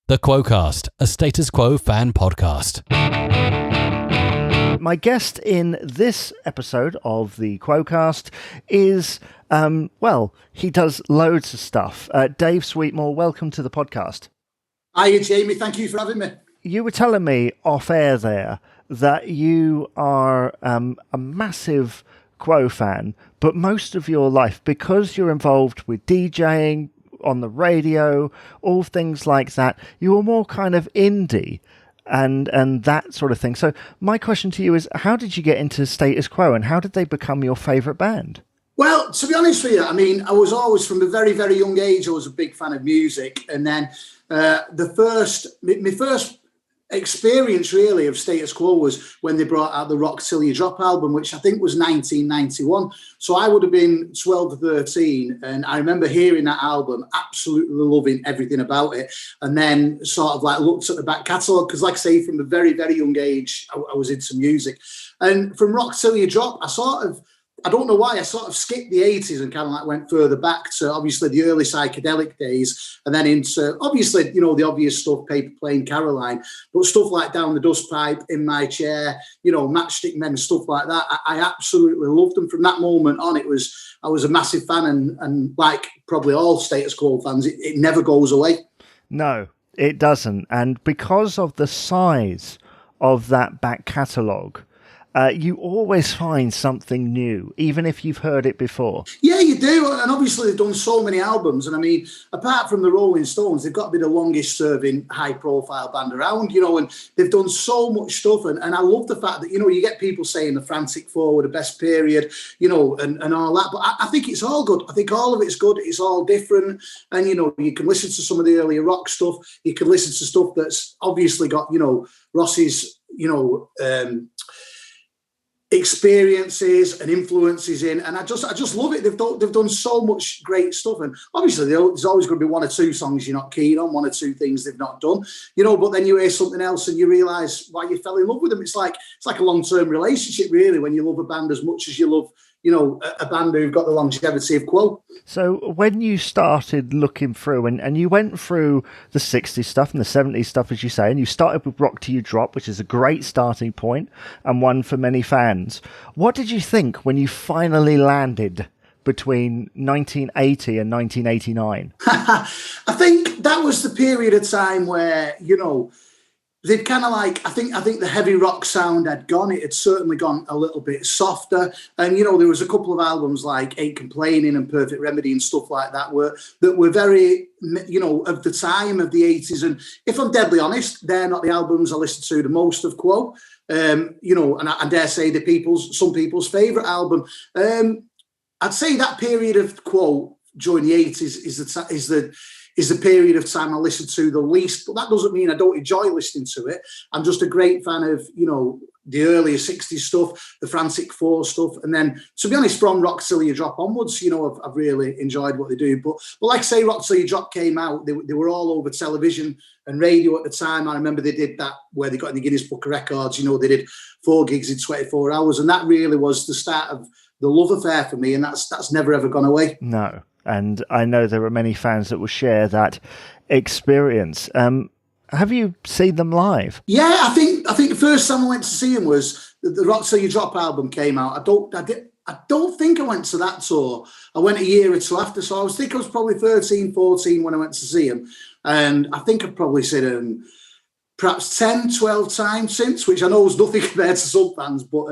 The Quo-Cast, a Status Quo fan podcast. My guest in this episode of the Quo-Cast is, he does loads of stuff. Dave Sweetmore, welcome to the podcast. Hiya, Jamie. Thank you for having me. You were telling me off air there that you are a massive Quo fan, but most of your life, because you're involved with DJing, on the radio, all things like that, you were more kind of indie and that sort of thing. So my question to you is, how did you get into Status Quo and how did they become your favourite band? Well, to be honest with you, I mean, I was always, from a very, very young age, I was a big fan of music. And then my first experience really of Status Quo was when they brought out the Rock Till You Drop album, which I think was 1991. So I would have been 12 to 13. And I remember hearing that album, absolutely loving everything about it. And then sort of like looked at the back catalogue, because like I say, from a very, very young age, I was into music. And from Rock Till You Drop, I don't know why, I sort of skipped the 80s and kind of like went further back to obviously the early psychedelic days and then into obviously, you know, the obvious stuff, Paper Plane, Caroline, but stuff like Down the Dust Pipe, In My Chair, you know, Matchstick Men, stuff like that. I absolutely loved them. From that moment on, I was a massive fan and like probably all Status Quo fans, it never goes away. No, it doesn't. And because of the size of that back catalogue, you always find something new, even if you've heard it before. Yeah, you do. And obviously they've done so many albums. And I mean, apart from the Rolling Stones, they've got to be the longest serving high profile band around, you know, and they've done so much stuff. And I love the fact that, you know, you get people saying the Frantic Four were the best period, you know, and all that. But I think it's all good. I think all of it's good. It's all different. And, you know, you can listen to some of the earlier rock stuff. You can listen to stuff that's obviously got, you know, Ross's, you know, experiences and influences in, and I just love it. They've done so much great stuff, and obviously there's always going to be one or two songs you're not keen on, one or two things they've not done, you know. But then you hear something else and you realise why you fell in love with them. It's like a long-term relationship, really, when you love a band as much as you love, you know, a band who've got the longevity of Quo. So when you started looking through, and you went through the 60s stuff and the 70s stuff, as you say, and you started with Rock Till You Drop, which is a great starting point and one for many fans. What did you think when you finally landed between 1980 and 1989? I think that was the period of time where, you know, they'd kind of like, I think the heavy rock sound had gone. It had certainly gone a little bit softer. And, you know, there was a couple of albums like Ain't Complaining and Perfect Remedy and stuff like that were very, you know, of the time of the 80s. And if I'm deadly honest, they're not the albums I listen to the most of Quo. You know, and I dare say some people's favourite album. I'd say that period of Quo during the 80s is the period of time I listen to the least, but that doesn't mean I don't enjoy listening to it. I'm just a great fan of, you know, the earlier 60s stuff, the Frantic Four stuff. And then, to be honest, from Rock Till You Drop onwards, you know, I've really enjoyed what they do. But like I say, Rock Till You Drop came out, they were all over television and radio at the time. I remember they did that where they got in the Guinness Book of Records, you know, they did 4 gigs in 24 hours. And that really was the start of the love affair for me. And that's never, ever gone away. No. And I know there are many fans that will share that experience. Have you seen them live? Yeah, I think the first time I went to see them was the Rock Till You Drop album came out. I don't think I went to that tour. I went a year or two after, so I was probably 13, 14 when I went to see them. And I think I've probably seen them perhaps 10, 12 times since, which I know is nothing compared to some fans, but,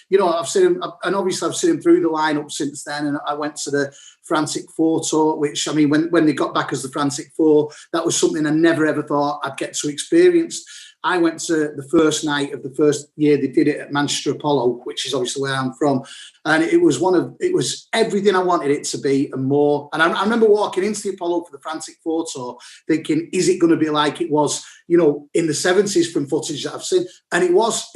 you know, I've seen him, and obviously I've seen him through the lineup since then, and I went to the Frantic Four tour, which, I mean, when they got back as the Frantic Four, that was something I never ever thought I'd get to experience. I went to the first night of the first year they did it at Manchester Apollo, which is obviously where I'm from. And it was everything I wanted it to be and more. And I remember walking into the Apollo for the Frantic Four tour thinking, is it going to be like it was, you know, in the 70s from footage that I've seen? And it was,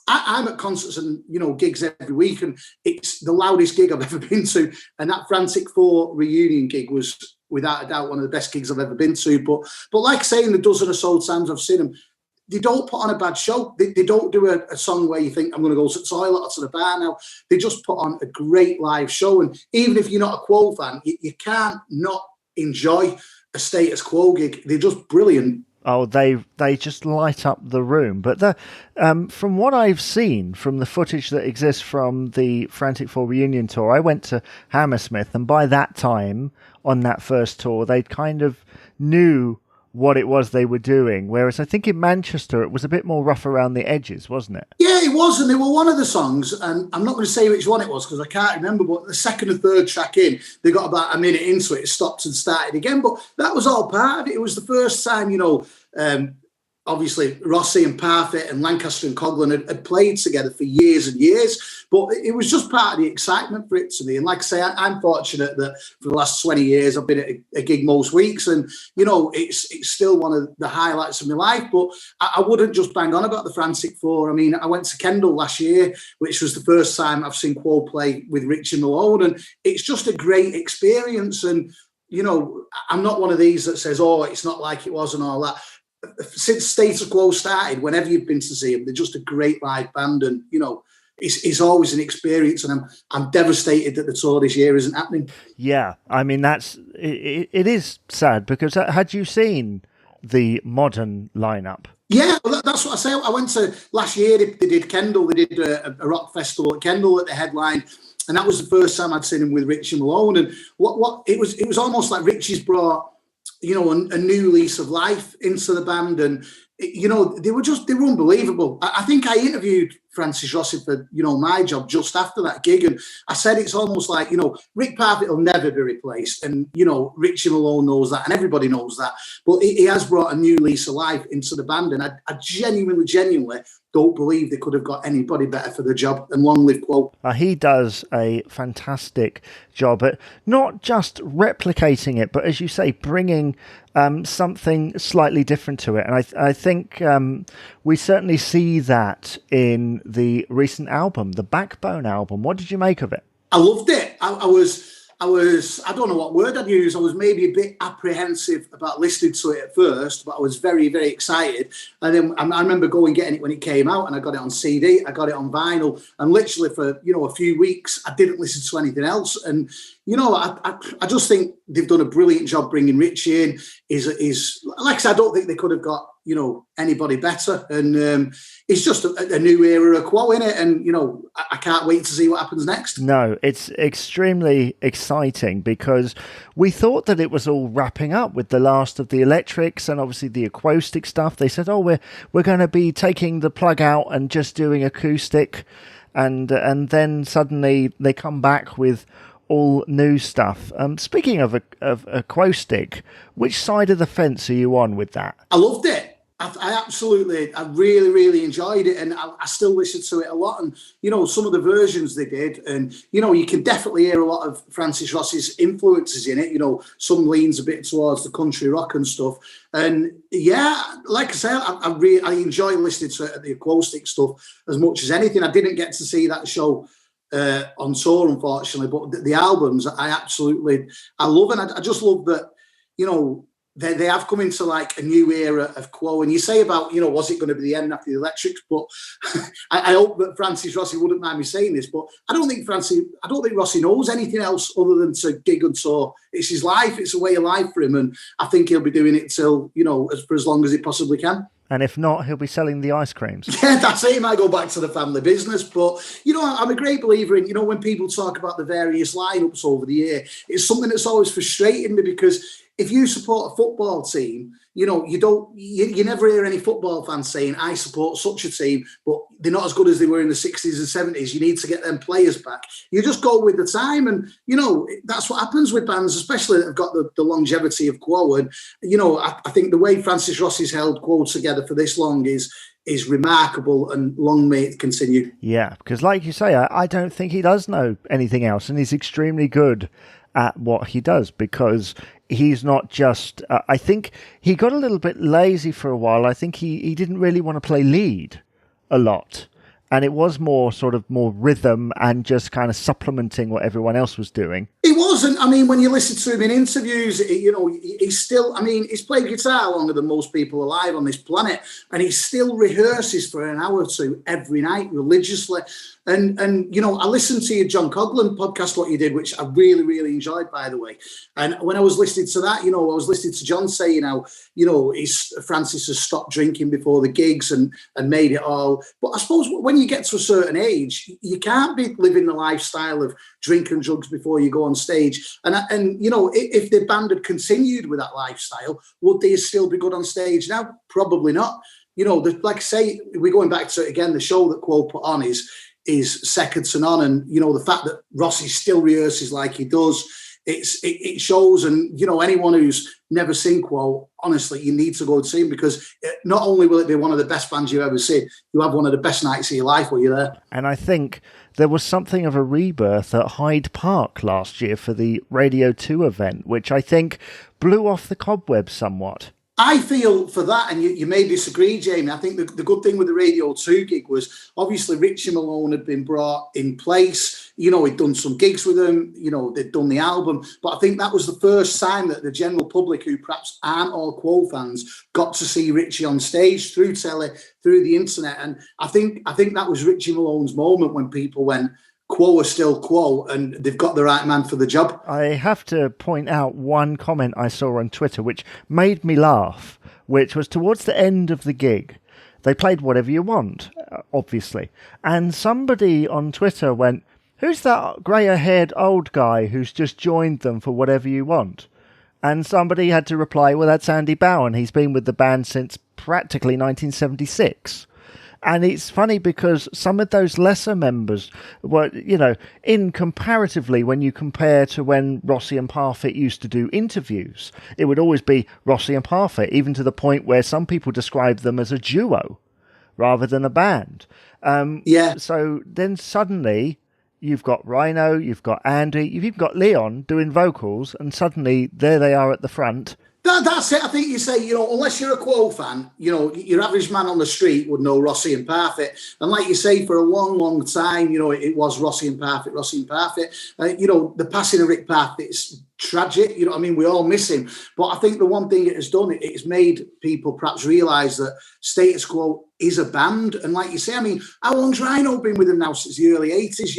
I'm at concerts and, you know, gigs every week, and it's the loudest gig I've ever been to. And that Frantic Four reunion gig was, without a doubt, one of the best gigs I've ever been to. But like saying the dozen or so times I've seen them, they don't put on a bad show. They don't do a song where you think, I'm going to go to the toilet or to the bar now. They just put on a great live show. And even if you're not a Quo fan, you can't not enjoy a Status Quo gig. They're just brilliant. Oh, they just light up the room. But from what I've seen from the footage that exists from the Frantic Four reunion tour, I went to Hammersmith, and by that time on that first tour, they kind of knew what it was they were doing. Whereas I think in Manchester, it was a bit more rough around the edges, wasn't it? Yeah, it was, and they were one of the songs, and I'm not going to say which one it was because I can't remember, but the second and third track in, they got about a minute into it, it stopped and started again, but that was all part of it. It was the first time, obviously Rossi and Parfit and Lancaster and Coughlin had played together for years and years, but it was just part of the excitement for it to me. And like I say, I'm fortunate that for the last 20 years I've been at a gig most weeks, and it's still one of the highlights of my life. But I wouldn't just bang on about the Frantic Four. I mean, I went to Kendal last year, which was the first time I've seen Quo play with Richie Malone, and it's just a great experience. And I'm not one of these that says, oh, it's not like it was and all that. Since Status Quo started, whenever you've been to see them, they're just a great live band, and it's always an experience. And I'm devastated that the tour this year isn't happening. Yeah, I mean it is sad, because had you seen the modern lineup? Yeah, well, that's what I say. I went to last year. They did Kendal. They did a rock festival at Kendal at the headline, and that was the first time I'd seen him with Richie Malone. And what it was almost like Richie's brought a new lease of life into the band, and they were unbelievable. I think I interviewed Francis Rossi for my job just after that gig, and I said it's almost like Rick Parfitt will never be replaced, and Richie Malone knows that, and everybody knows that, but he has brought a new lease of life into the band, and I genuinely don't believe they could have got anybody better for the job. And long live Quo. He does a fantastic job at not just replicating it, but as you say, bringing something slightly different to it. And I think we certainly see that in the recent album, the Backbone album. What did you make of it? I loved it. I don't know what word I'd use. I was maybe a bit apprehensive about listening to it at first, but I was very, very excited. And then I remember getting it when it came out, and I got it on CD, I got it on vinyl, and literally for, a few weeks, I didn't listen to anything else. And, I just think they've done a brilliant job bringing Richie in. Is like I said, I don't think they could have got, anybody better. And it's just a new era of Quo, in it. And, I can't wait to see what happens next. No, it's extremely exciting, because we thought that it was all wrapping up with the last of the electrics and obviously the acoustic stuff. They said, oh, we're going to be taking the plug out and just doing acoustic. And then suddenly they come back with all new stuff. Speaking of acoustic, which side of the fence are you on with that? I loved it. I really, really enjoyed it, and I still listen to it a lot. And some of the versions they did, and you can definitely hear a lot of Francis Rossi's influences in it. Some leans a bit towards the country rock and stuff. And yeah, like I said, I enjoy listening to the acoustic stuff as much as anything. I didn't get to see that show on tour, unfortunately, but the albums I love, and I just love that they have come into like a new era of Quo. And you say about was it going to be the end after the electrics, but I hope that Francis Rossi wouldn't mind me saying this, but I don't think Rossi knows anything else other than to gig and tour. It's his life, it's a way of life for him, and I think he'll be doing it till for as long as he possibly can. And if not, he'll be selling the ice creams. Yeah, that's it. He might go back to the family business. But, I'm a great believer in, when people talk about the various lineups over the year, it's something that's always frustrating me, because if you support a football team, you never hear any football fans saying, I support such a team, but they're not as good as they were in the 60s and 70s. You need to get them players back. You just go with the time. And, that's what happens with bands, especially that have got the longevity of Quo. And, I think the way Francis Rossi's held Quo together for this long is remarkable, and long may it continue. Yeah, because like you say, I don't think he does know anything else, and he's extremely good at what he does, because he's not just I think he got a little bit lazy for a while. I think he didn't really want to play lead a lot, And it was more rhythm and just kind of supplementing what everyone else was doing. He wasn't. I mean, when you listen to him in interviews, he's still, I mean, he's played guitar longer than most people alive on this planet. And he still rehearses for an hour or two every night religiously. And I listened to your John Coughlin podcast, what you did, which I really, really enjoyed, by the way. And when I was listening to that, I was listening to John saying how, Francis has stopped drinking before the gigs and made it all. But I suppose when you get to a certain age, you can't be living the lifestyle of drink and drugs before you go on stage. And if the band had continued with that lifestyle, would they still be good on stage now? Probably not. Like I say, we're going back to, again, the show that Quo put on is second to none. And, the fact that Rossi still rehearses like he does, it shows. And, anyone who's never seen Quo, honestly, you need to go and see him, because not only will it be one of the best bands you've ever seen, you have one of the best nights of your life while you're there. And I think there was something of a rebirth at Hyde Park last year for the Radio 2 event, which I think blew off the cobwebs somewhat. I feel for that, and you may disagree, Jamie, I think the good thing with the Radio 2 gig was obviously Richie Malone had been brought in place. He'd done some gigs with them, they'd done the album. But I think that was the first time that the general public, who perhaps aren't all Quo fans, got to see Richie on stage through telly, through the internet. And I think that was Richie Malone's moment when people went, Quo are still Quo, and they've got the right man for the job. I have to point out one comment I saw on Twitter which made me laugh, which was towards the end of the gig. They played Whatever You Want, obviously. And somebody on Twitter went, "Who's that grey-haired old guy who's just joined them for Whatever You Want?" And somebody had to reply, "Well, that's Andy Bowen. He's been with the band since practically 1976. And it's funny because some of those lesser members were, in comparatively, when you compare to when Rossi and Parfitt used to do interviews, it would always be Rossi and Parfitt, even to the point where some people describe them as a duo rather than a band. So then suddenly you've got Rhino, you've got Andy, you've even got Leon doing vocals, and suddenly there they are at the front. That's it. I think you say, unless you're a Quo fan, your average man on the street would know Rossi and Parfitt. And like you say, for a long, long time, it was Rossi and Parfitt. The passing of Rick Parfitt is tragic. We all miss him. But I think the one thing it has done, it's made people perhaps realise that Status Quo is a band. And like you say, how long's Rhino been with them now? Since the early 80s,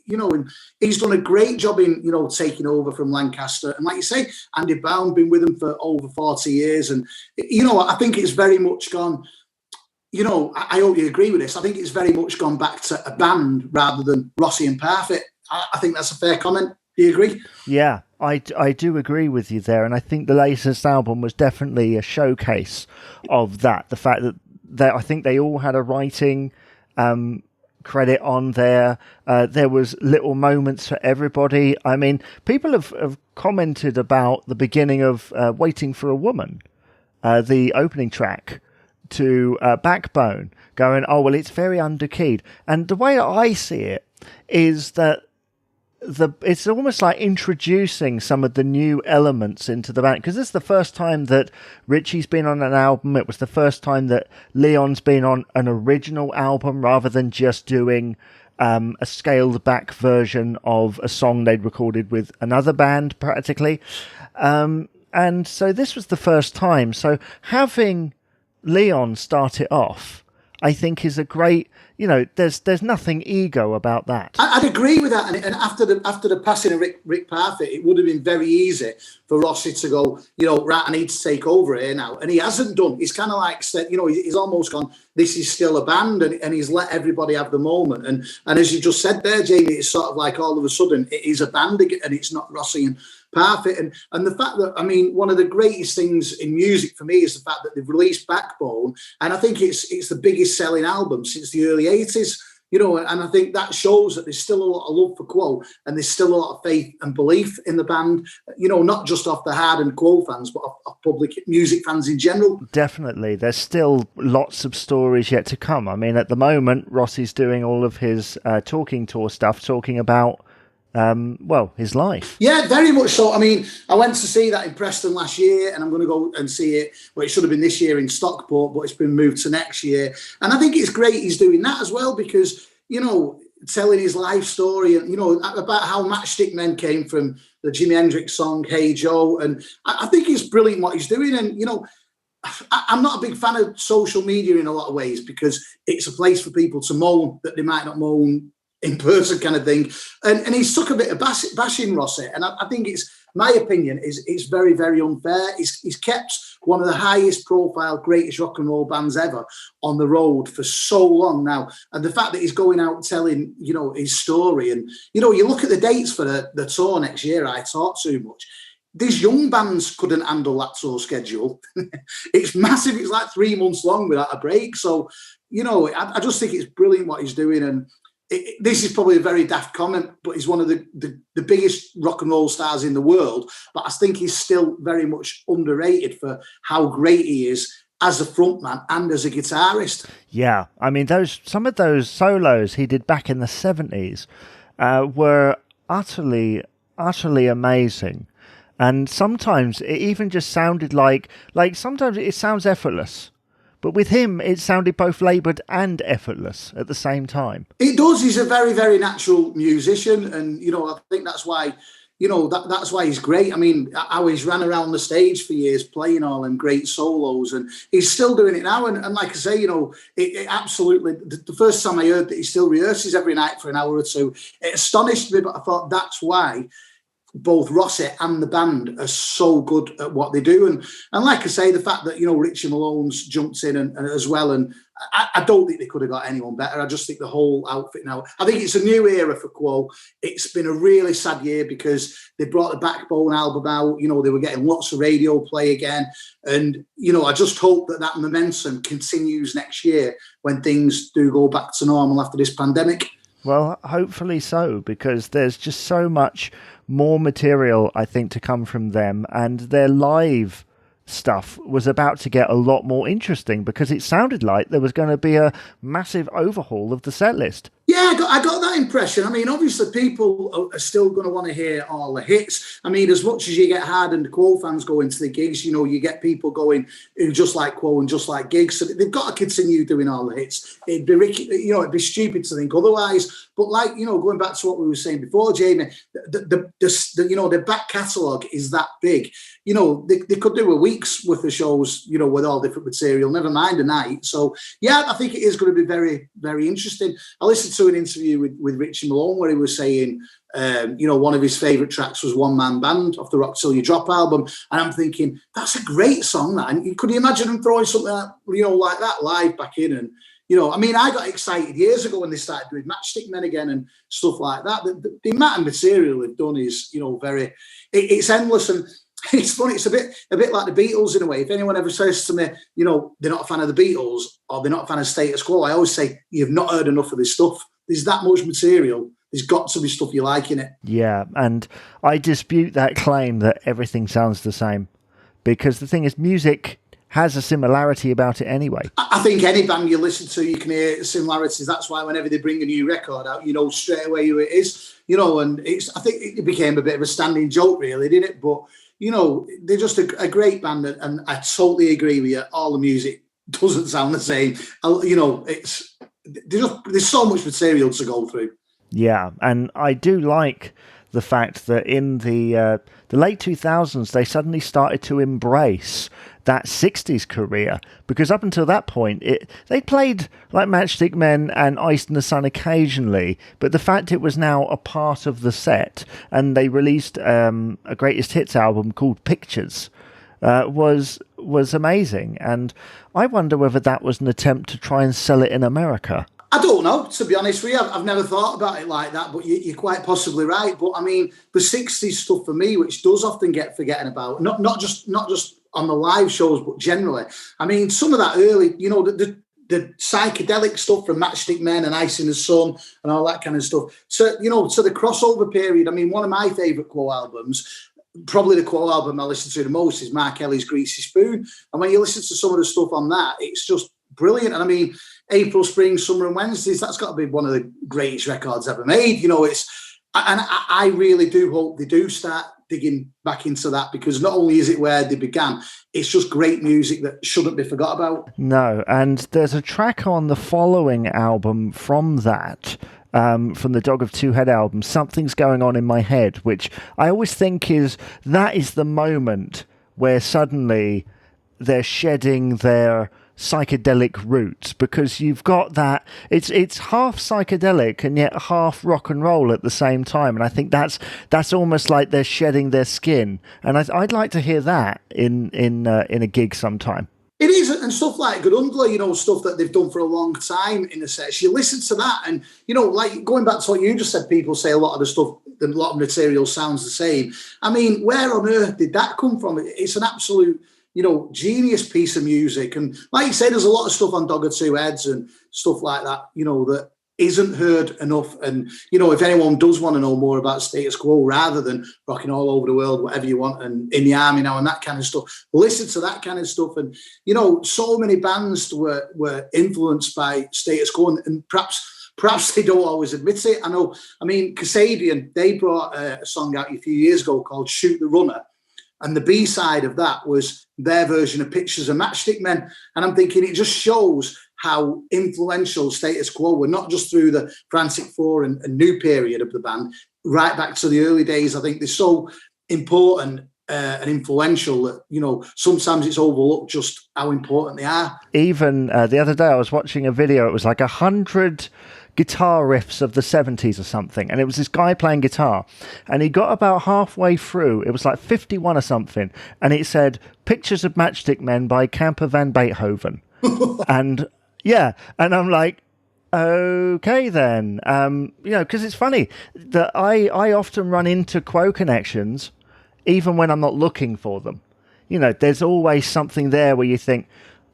and he's done a great job in, taking over from Lancaster. And like you say, Andy Bowen been with them for over 40 years. And, I think it's very much gone, I hope you agree with this. I think it's very much gone back to a band rather than Rossi and Parfitt. I think that's a fair comment. Do you agree? Yeah, I do agree with you there. And I think the latest album was definitely a showcase of that. The fact that I think they all had a writing credit on there. There was little moments for everybody. People have commented about the beginning of Waiting for a Woman, the opening track to Backbone, going, oh, well, it's very underkeyed. And the way I see it is that it's almost like introducing some of the new elements into the band, because this is the first time that Richie's been on an album. It was the first time that Leon's been on an original album rather than just doing a scaled back version of a song they'd recorded with another band practically. And so this was the first time. So having Leon start it off, I think, is a great, there's nothing ego about that. I'd agree with that. And after the passing of Rick Parfitt, it would have been very easy for Rossi to go, right, I need to take over here now. And he hasn't done. He's kind of like said, he's almost gone, this is still a band, and he's let everybody have the moment. And as you just said there, Jamie, it's sort of like all of a sudden it is a band again, and it's not Rossi and Parfitt. And the fact that, one of the greatest things in music for me is the fact that they've released Backbone, and I think it's the biggest selling album since the early 80s, and I think that shows that there's still a lot of love for Quo, and there's still a lot of faith and belief in the band, not just off the hardened Quo fans, but of public music fans in general. Definitely. There's still lots of stories yet to come. At the moment, Rossi's doing all of his talking tour stuff, talking about his life. Yeah, very much so. I mean, I went to see that in Preston last year, and I'm going to go and see it. Well, it should have been this year in Stockport, but it's been moved to next year. And I think it's great he's doing that as well because, telling his life story and, about how Matchstick Men came from the Jimi Hendrix song, Hey Joe. And I think it's brilliant what he's doing. And, I'm not a big fan of social media in a lot of ways because it's a place for people to moan that they might not moan in person kind of thing. And he's took a bit of bashing Rosset. And I think my opinion is it's very, very unfair. He's kept one of the highest profile, greatest rock and roll bands ever on the road for so long now. And the fact that he's going out telling, his story and, you look at the dates for the tour next year, I talk too much. These young bands couldn't handle that tour schedule. It's massive. It's like 3 months long without a break. So, I just think it's brilliant what he's doing. And this is probably a very daft comment, but he's one of the biggest rock and roll stars in the world. But I think he's still very much underrated for how great he is as a frontman and as a guitarist. Yeah, I mean, some of those solos he did back in the 70s were utterly amazing. And sometimes it even just sounded like sometimes it sounds effortless. But with him, it sounded both laboured and effortless at the same time. It does. He's a very, very natural musician. And, I think that's why, that's why he's great. I mean, how he's ran around the stage for years playing all them great solos. And he's still doing it now. And like I say, it absolutely, the first time I heard that he still rehearses every night for an hour or two, it astonished me. But I thought that's why both Rosset and the band are so good at what they do. And like I say, the fact that, Richie Malone's jumped in and as well. And I don't think they could have got anyone better. I just think the whole outfit now, I think it's a new era for Quo. It's been a really sad year because they brought the Backbone album out. They were getting lots of radio play again. And, I just hope that momentum continues next year when things do go back to normal after this pandemic. Well, hopefully so, because there's just so much more material, I think, to come from them, and their live stuff was about to get a lot more interesting because it sounded like there was going to be a massive overhaul of the set list. Yeah, I got that impression. I mean, obviously people are still going to want to hear all the hits. I mean, as much as you get hardened Quo fans going to the gigs, you get people going who just like Quo and just like gigs. So they've got to continue doing all the hits. It'd be stupid to think otherwise. But going back to what we were saying before, Jamie, the back catalogue is that big. They could do a week's worth of shows, with all different material, never mind a night. So, yeah, I think it is going to be very, very interesting. I listened to an interview with Richie Malone where he was saying, one of his favourite tracks was One Man Band off the Rock Till You Drop album. And I'm thinking, that's a great song, that. And could you imagine them throwing something like that live back in? And, I got excited years ago when they started doing Matchstick Men again and stuff like that. The amount of material they've done is, it's endless. And it's funny, it's a bit like the Beatles in a way. If anyone ever says to me, they're not a fan of the Beatles or they're not a fan of Status Quo, I always say, you've not heard enough of this stuff. There's that much material. There's got to be stuff you like in it. Yeah, and I dispute that claim that everything sounds the same. Because the thing is, music has a similarity about it anyway. I think any band you listen to, you can hear similarities. That's why whenever they bring a new record out, you know straight away who it is. And I think it became a bit of a standing joke, really, didn't it? But they're just a great band, and I totally agree with you. All the music doesn't sound the same. There's so much material to go through. Yeah, and I do like the fact that in the late 2000s, they suddenly started to embrace that 60s career, because up until that point, they played like Matchstick Men and Ice in the Sun occasionally, but the fact it was now a part of the set, and they released a greatest hits album called Pictures, was amazing. And I wonder whether that was an attempt to try and sell it in America. I don't know, to be honest with you. I've never thought about it like that, but you're quite possibly right. But I mean, the 60s stuff for me, which does often get forgotten about, not just on the live shows, but generally. I mean, some of that early, the psychedelic stuff from Matchstick Men and Ice in the Sun and all that kind of stuff. So, to the crossover period, I mean, one of my favourite Quo albums, probably the Quo album I listen to the most, is Mark Kelly's Greasy Spoon. And when you listen to some of the stuff on that, it's just brilliant. And I mean, April, Spring, Summer and Wednesdays, that's got to be one of the greatest records ever made. And I really do hope they do start digging back into that, because not only is it where they began, it's just great music that shouldn't be forgot about. No, and there's a track on the following album from that, from the Dog of Two Head album, Something's Going On in My Head, which I always think is the moment where suddenly they're shedding their psychedelic roots, because you've got that it's half psychedelic and yet half rock and roll at the same time, and I think that's almost like they're shedding their skin, and I'd like to hear that in a gig sometime. It is, and stuff like Grundler, stuff that they've done for a long time in the sets. You listen to that, and like going back to what you just said, people say a lot of the stuff, a lot of material sounds the same. I mean, where on earth did that come from? It's an absolute genius piece of music. And like you say, there's a lot of stuff on Dog of Two Heads and stuff like that, that isn't heard enough. And, if anyone does want to know more about Status Quo, rather than rocking all over the world, whatever you want, and In the Army Now and that kind of stuff, listen to that kind of stuff. And, so many bands were influenced by Status Quo, and perhaps they don't always admit it. Kasabian, they brought a song out a few years ago called Shoot the Runner. And the B-side of that was their version of Pictures of Matchstick Men. And I'm thinking it just shows how influential Status Quo were, not just through the Frantic Four and new period of the band, right back to the early days. I think they're so important and influential that, sometimes it's overlooked just how important they are. Even the other day I was watching a video, it was like 100 guitar riffs of the 70s or something, and it was this guy playing guitar, and he got about halfway through, it was like 51 or something, and it said Pictures of Matchstick Men by Camper Van Beethoven. And I'm like, okay then, because it's funny that I often run into Quo connections even when I'm not looking for them. There's always something there where you think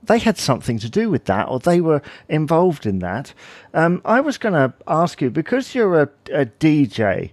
they had something to do with that, or they were involved in that. I was going to ask you, because you're a DJ,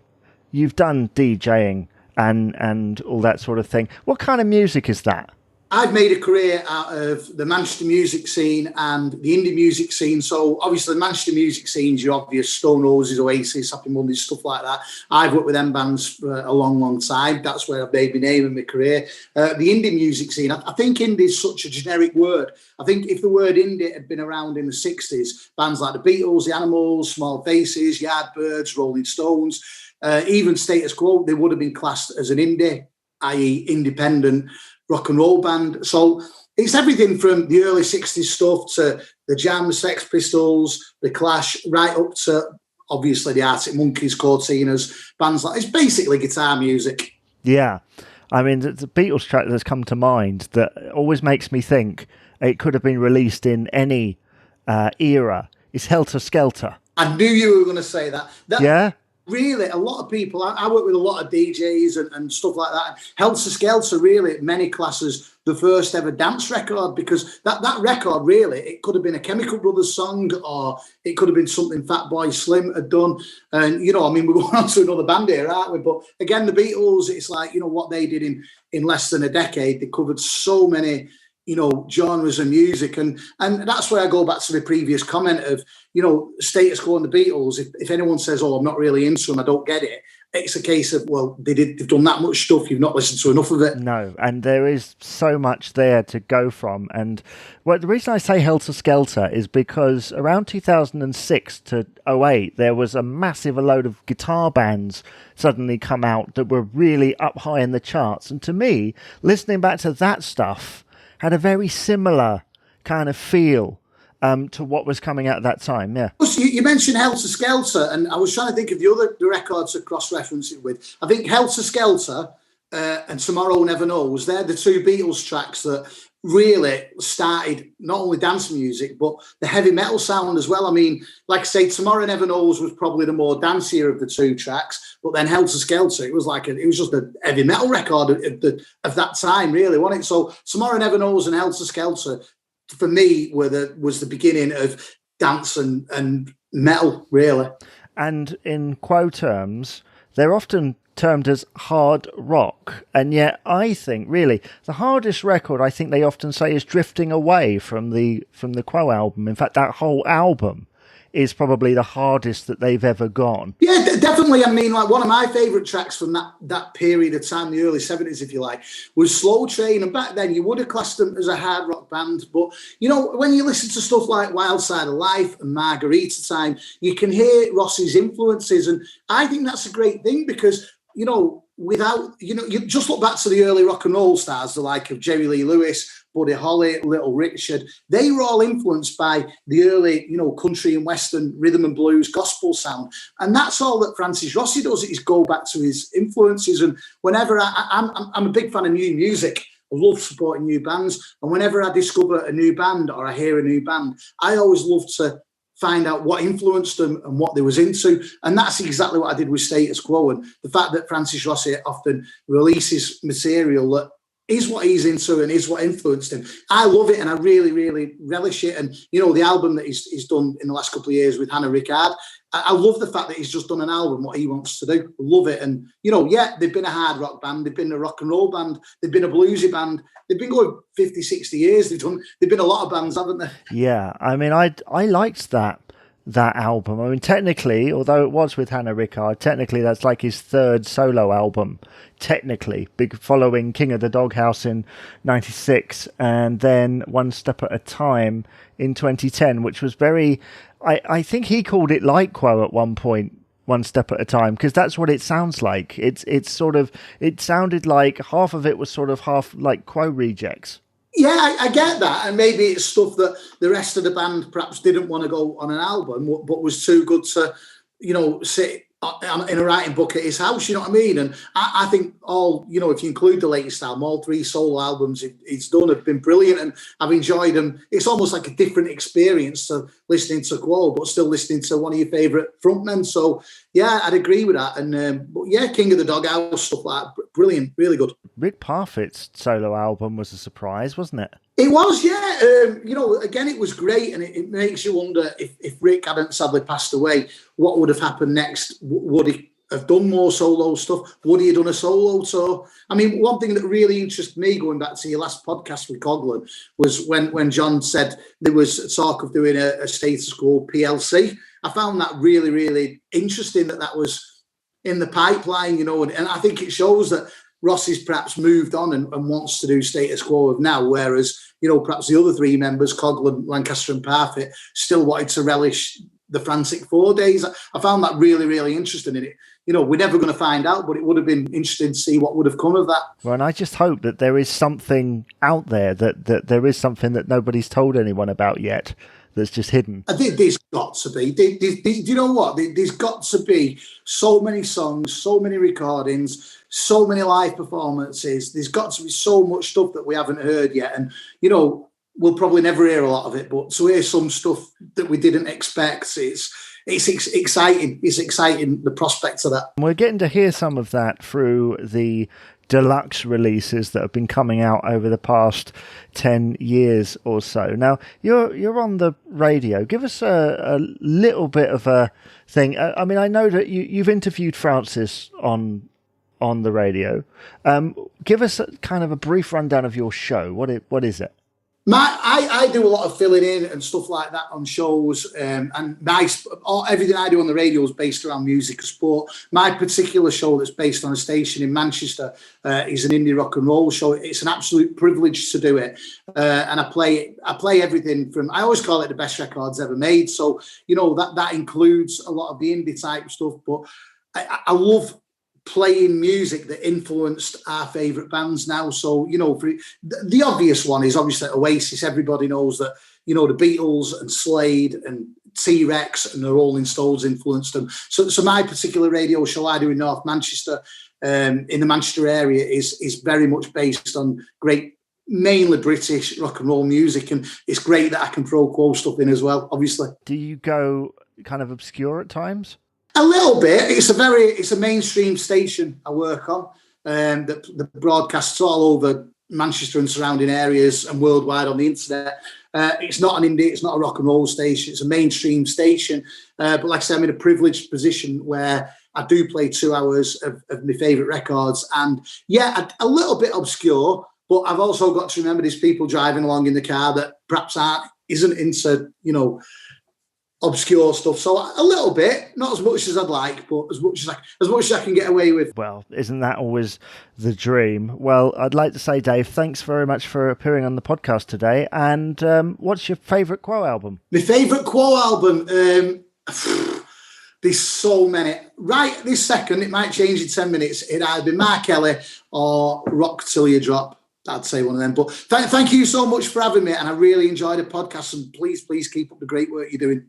you've done DJing and all that sort of thing. What kind of music is that? I've made a career out of the Manchester music scene and the indie music scene. So obviously the Manchester music scene's your obvious Stone Roses, Oasis, Happy Mondays, stuff like that. I've worked with them bands for a long, long time. That's where I've made my name and my career. The indie music scene, I think indie is such a generic word. I think if the word indie had been around in the 60s, bands like the Beatles, the Animals, Small Faces, Yardbirds, Rolling Stones, even Status Quo, they would have been classed as an indie, i.e. independent rock and roll band. So it's everything from the early 60s stuff to the Jam, Sex Pistols, the Clash, right up to obviously the Arctic Monkeys, Cortinas, bands like, it's basically guitar music. Yeah. I mean, the Beatles track that's come to mind that always makes me think it could have been released in any era is Helter Skelter. I knew you were going to say that. Yeah? Really, a lot of people, I work with a lot of DJs and stuff like that. Helter Skelter, really, many classes, the first ever dance record, because that record, really, it could have been a Chemical Brothers song, or it could have been something Fatboy Slim had done. And, we're going on to another band here, aren't we? But again, the Beatles, it's like, what they did in less than a decade. They covered so many genres of music, and that's where I go back to the previous comment of Status Quo and the Beatles. If anyone says, "Oh, I'm not really into them, I don't get it," it's a case of, well, they've done that much stuff, you've not listened to enough of it. No, and there is so much there to go from. And the reason I say Helter Skelter is because around 2006 to 08, there was a massive load of guitar bands suddenly come out that were really up high in the charts. And to me, listening back to that stuff had a very similar kind of feel to what was coming out at that time, yeah. You mentioned Helter Skelter, and I was trying to think of the records to cross-reference it with. I think Helter Skelter and Tomorrow Never Knows, they're the two Beatles tracks that really started not only dance music, but the heavy metal sound as well. I mean, like I say, Tomorrow Never Knows was probably the more dancier of the two tracks, but then Helter Skelter, it was just a heavy metal record of that time, really, wasn't it? So Tomorrow Never Knows and Helter Skelter, for me, was the beginning of dance and metal, really. And in Quo terms, they're often termed as hard rock, and yet I think really the hardest record, I think they often say, is Drifting Away from the Quo album. In fact, that whole album is probably the hardest that they've ever gone. Yeah, definitely. I mean, like one of my favourite tracks from that period of time, the early 70s, if you like, was Slow Train. And back then you would have classed them as a hard rock band. But, you know, when you listen to stuff like Wild Side of Life and Margarita Time, you can hear Ross's influences. And I think that's a great thing because, you know, you just look back to the early rock and roll stars, the like of Jerry Lee Lewis, Buddy Holly, Little Richard. They were all influenced by the early, you know, country and western rhythm and blues gospel sound. And that's all that Francis Rossi does, is go back to his influences. And whenever I'm a big fan of new music, I love supporting new bands. And whenever I discover a new band or I hear a new band, I always love to find out what influenced them and what they was into. And that's exactly what I did with Status Quo. And the fact that Francis Rossi often releases material that is what he's into and is what influenced him. I love it and I really, really relish it. And, you know, the album that he's done in the last couple of years with Hannah Ricard, I love the fact that he's just done an album, what he wants to do. Love it. And, you know, yeah, they've been a hard rock band. They've been a rock and roll band. They've been a bluesy band. They've been going 50, 60 years. They've been a lot of bands, haven't they? Yeah. I mean, I liked that album. I mean, technically, although it was with Hannah Ricard, technically that's like his third solo album, technically, following King of the Doghouse in 96 and then One Step at a Time in 2010, which was very, I think he called it like Quo at one point, One Step at a Time, because that's what it sounds like. It's sort of, it sounded like half of it was sort of half like Quo rejects. Yeah, I get that. And maybe it's stuff that the rest of the band perhaps didn't want to go on an album, but was too good to, you know, sit in a writing book at his house, you know what I mean? And I think all, you know, if you include the latest album, all three solo albums he's done have been brilliant and I've enjoyed them. It's almost like a different experience to listening to Quo, but still listening to one of your favourite frontmen. So, yeah, I'd agree with that. And, but yeah, King of the Doghouse, stuff like that, brilliant, really good. Rick Parfitt's solo album was a surprise, wasn't it? It was, yeah. You know, again, it was great, and it makes you wonder if Rick hadn't sadly passed away, what would have happened next? Would he have done more solo stuff? Would he have done a solo tour? I mean, one thing that really interested me, going back to your last podcast with Coughlin, was when John said there was talk of doing a Status Quo PLC. I found that really, really interesting that was in the pipeline, you know, and I think it shows that Rossi's perhaps moved on and wants to do Status Quo of now, whereas, you know, perhaps the other three members, Coughlin, Lancaster and Parfitt, still wanted to relish the Frantic Four days. I found that really, really interesting in it. You know, we're never going to find out, but it would have been interesting to see what would have come of that. Well, and I just hope that there is something out there, that there is something that nobody's told anyone about yet, that's just hidden. I think there's got to be. Do you know what? There's got to be so many songs, so many recordings, so many live performances. There's got to be so much stuff that we haven't heard yet. And, you know, we'll probably never hear a lot of it, but to hear some stuff that we didn't expect, it's exciting. It's exciting, the prospect of that. We're getting to hear some of that through the deluxe releases that have been coming out over the past 10 years or so. Now, you're on the radio. Give us a little bit of a thing. I mean, I know that you've interviewed Francis on the radio. Give us kind of a brief rundown of your show. What is it? I do a lot of filling in and stuff like that on shows, and everything I do on the radio is based around music and sport. My particular show that's based on a station in Manchester is an indie rock and roll show. It's an absolute privilege to do it, and I play everything from, I always call it the best records ever made. So, you know, that includes a lot of the indie type stuff, but I love playing music that influenced our favourite bands now. So, you know, the obvious one is obviously Oasis. Everybody knows that, you know, the Beatles and Slade and T-Rex and the Rolling Stones influenced them. So my particular radio show I do in North Manchester, in the Manchester area, is very much based on great, mainly British rock and roll music. And it's great that I can throw Quo stuff in as well, obviously. Do you go kind of obscure at times? A little bit. It's a mainstream station I work on, that broadcasts all over Manchester and surrounding areas and worldwide on the internet. It's not an indie, it's not a rock and roll station, it's a mainstream station. But like I said, I'm in a privileged position where I do play 2 hours of my favourite records. And yeah, a little bit obscure, but I've also got to remember there's people driving along in the car that perhaps isn't into, you know, obscure stuff. So a little bit, not as much as I'd like, but as much as I can get away with. Well, isn't that always the dream? Well, I'd like to say, Dave, thanks very much for appearing on the podcast today. And what's your favourite Quo album? My favourite Quo album, there's so many. Right this second, it might change in 10 minutes. It'd either be Mark Kelly or Rock Till You Drop. I'd say one of them. But thank you so much for having me. And I really enjoyed the podcast. And please keep up the great work you're doing.